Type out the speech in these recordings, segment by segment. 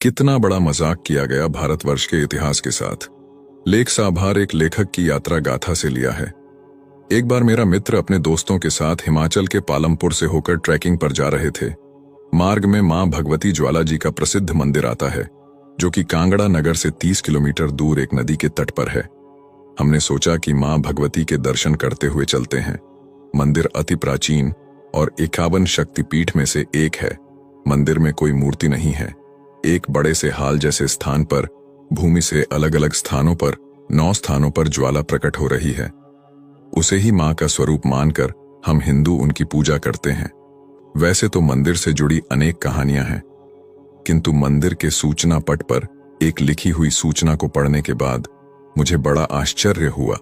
कितना बड़ा मजाक किया गया भारतवर्ष के इतिहास के साथ। लेख साभार एक लेखक की यात्रा गाथा से लिया है। एक बार मेरा मित्र अपने दोस्तों के साथ हिमाचल के पालमपुर से होकर ट्रैकिंग पर जा रहे थे। मार्ग में मां भगवती ज्वाला जी का प्रसिद्ध मंदिर आता है, जो कि कांगड़ा नगर से 30 किलोमीटर दूर एक नदी के तट पर है। हमने सोचा कि मां भगवती के दर्शन करते हुए चलते हैं। मंदिर अति प्राचीन और 51 शक्तिपीठ में से एक है। मंदिर में कोई मूर्ति नहीं है। एक बड़े से हाल जैसे स्थान पर भूमि से अलग अलग स्थानों पर 9 स्थानों पर ज्वाला प्रकट हो रही है। उसे ही मां का स्वरूप मानकर हम हिंदू उनकी पूजा करते हैं। वैसे तो मंदिर से जुड़ी अनेक कहानियां हैं, किंतु मंदिर के सूचना पट पर एक लिखी हुई सूचना को पढ़ने के बाद मुझे बड़ा आश्चर्य हुआ।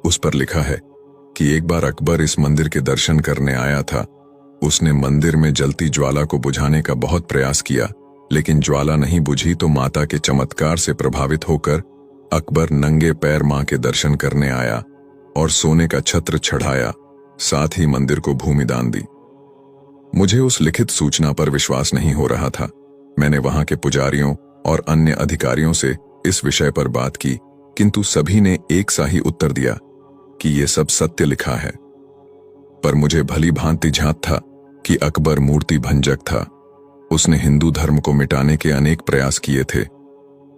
उस पर लिखा है कि एक बार अकबर इस मंदिर के दर्शन करने आया था। उसने मंदिर में जलती ज्वाला को बुझाने का बहुत प्रयास किया, लेकिन ज्वाला नहीं बुझी तो माता के चमत्कार से प्रभावित होकर अकबर नंगे पैर मां के दर्शन करने आया और सोने का छत्र चढ़ाया, साथ ही मंदिर को भूमिदान दी। मुझे उस लिखित सूचना पर विश्वास नहीं हो रहा था। मैंने वहां के पुजारियों और अन्य अधिकारियों से इस विषय पर बात की, किंतु सभी ने एक सा ही उत्तर दिया कि ये सब सत्य लिखा है। पर मुझे भली भांति झांत था कि अकबर मूर्ति भंजक था। उसने हिंदू धर्म को मिटाने के अनेक प्रयास किए थे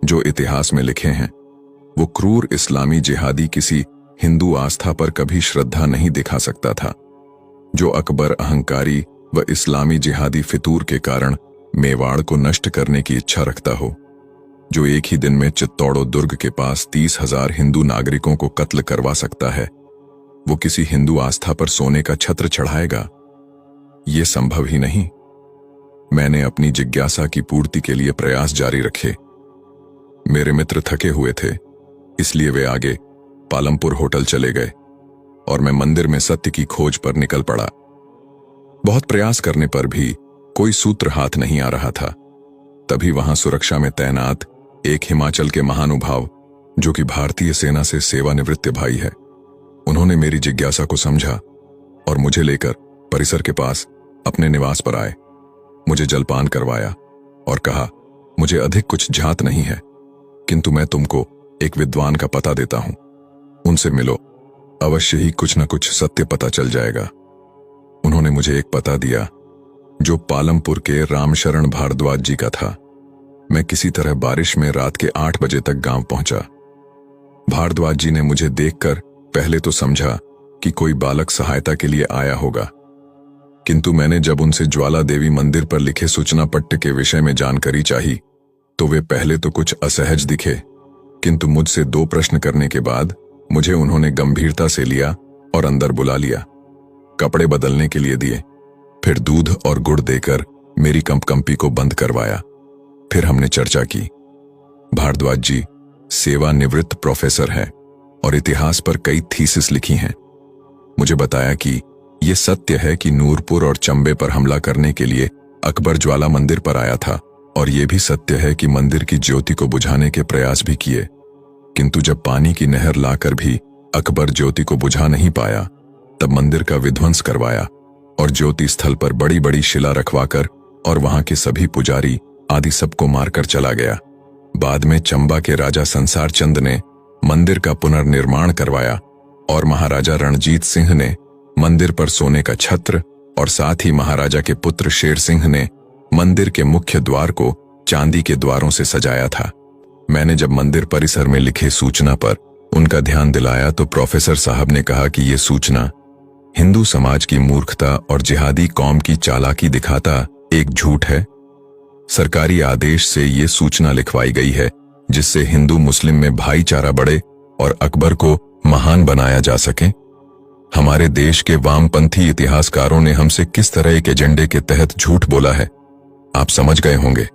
जो इतिहास में लिखे हैं। वो क्रूर इस्लामी जिहादी किसी हिंदू आस्था पर कभी श्रद्धा नहीं दिखा सकता था। जो अकबर अहंकारी व इस्लामी जिहादी फितूर के कारण मेवाड़ को नष्ट करने की इच्छा रखता हो, जो एक ही दिन में चित्तौड़ो दुर्ग के पास 30,000 हिंदू नागरिकों को कत्ल करवा सकता है, वो किसी हिंदू आस्था पर सोने का छत्र चढ़ाएगा? ये संभव ही नहीं। मैंने अपनी जिज्ञासा की पूर्ति के लिए प्रयास जारी रखे। मेरे मित्र थके हुए थे, इसलिए वे आगे पालमपुर होटल चले गए और मैं मंदिर में सत्य की खोज पर निकल पड़ा। बहुत प्रयास करने पर भी कोई सूत्र हाथ नहीं आ रहा था। तभी वहां सुरक्षा में तैनात एक हिमाचल के महानुभाव, जो कि भारतीय सेना से सेवानिवृत्त भाई है, उन्होंने मेरी जिज्ञासा को समझा और मुझे लेकर परिसर के पास अपने निवास पर आए। मुझे जलपान करवाया और कहा, मुझे अधिक कुछ झात नहीं है, किंतु मैं तुमको एक विद्वान का पता देता हूं, उनसे मिलो, अवश्य ही कुछ न कुछ सत्य पता चल जाएगा। उन्होंने मुझे एक पता दिया जो पालमपुर के रामशरण भारद्वाज जी का था। मैं किसी तरह बारिश में रात के 8 बजे तक गांव पहुंचा। भारद्वाज जी ने मुझे देखकर पहले तो समझा कि कोई बालक सहायता के लिए आया होगा, किंतु मैंने जब उनसे ज्वाला देवी मंदिर पर लिखे सूचना पट्ट के विषय में जानकारी चाही तो वे पहले तो कुछ असहज दिखे, किंतु मुझसे 2 प्रश्न करने के बाद मुझे उन्होंने गंभीरता से लिया और अंदर बुला लिया। कपड़े बदलने के लिए दिए, फिर दूध और गुड़ देकर मेरी कंपकंपी को बंद करवाया। फिर हमने चर्चा की। भारद्वाज जी सेवानिवृत्त प्रोफेसर हैं और इतिहास पर कई थीसिस लिखी हैं। मुझे बताया कि यह सत्य है कि नूरपुर और चंबे पर हमला करने के लिए अकबर ज्वाला मंदिर पर आया था, और यह भी सत्य है कि मंदिर की ज्योति को बुझाने के प्रयास भी किए, किंतु जब पानी की नहर लाकर भी अकबर ज्योति को बुझा नहीं पाया, तब मंदिर का विध्वंस करवाया और ज्योति स्थल पर बड़ी बड़ी शिला रखवाकर और वहां के सभी पुजारी आदि सबको मारकर चला गया। बाद में चंबा के राजा संसार चंद ने मंदिर का पुनर्निर्माण करवाया और महाराजा रणजीत सिंह ने मंदिर पर सोने का छत्र, और साथ ही महाराजा के पुत्र शेर सिंह ने मंदिर के मुख्य द्वार को चांदी के द्वारों से सजाया था। मैंने जब मंदिर परिसर में लिखे सूचना पर उनका ध्यान दिलाया तो प्रोफेसर साहब ने कहा कि यह सूचना हिंदू समाज की मूर्खता और जिहादी कौम की चालाकी दिखाता एक झूठ है। सरकारी आदेश से ये सूचना लिखवाई गई है जिससे हिंदू मुस्लिम में भाईचारा बढ़े और अकबर को महान बनाया जा सके। हमारे देश के वामपंथी इतिहासकारों ने हमसे किस तरह एक एजेंडे के तहत झूठ बोला है, आप समझ गए होंगे।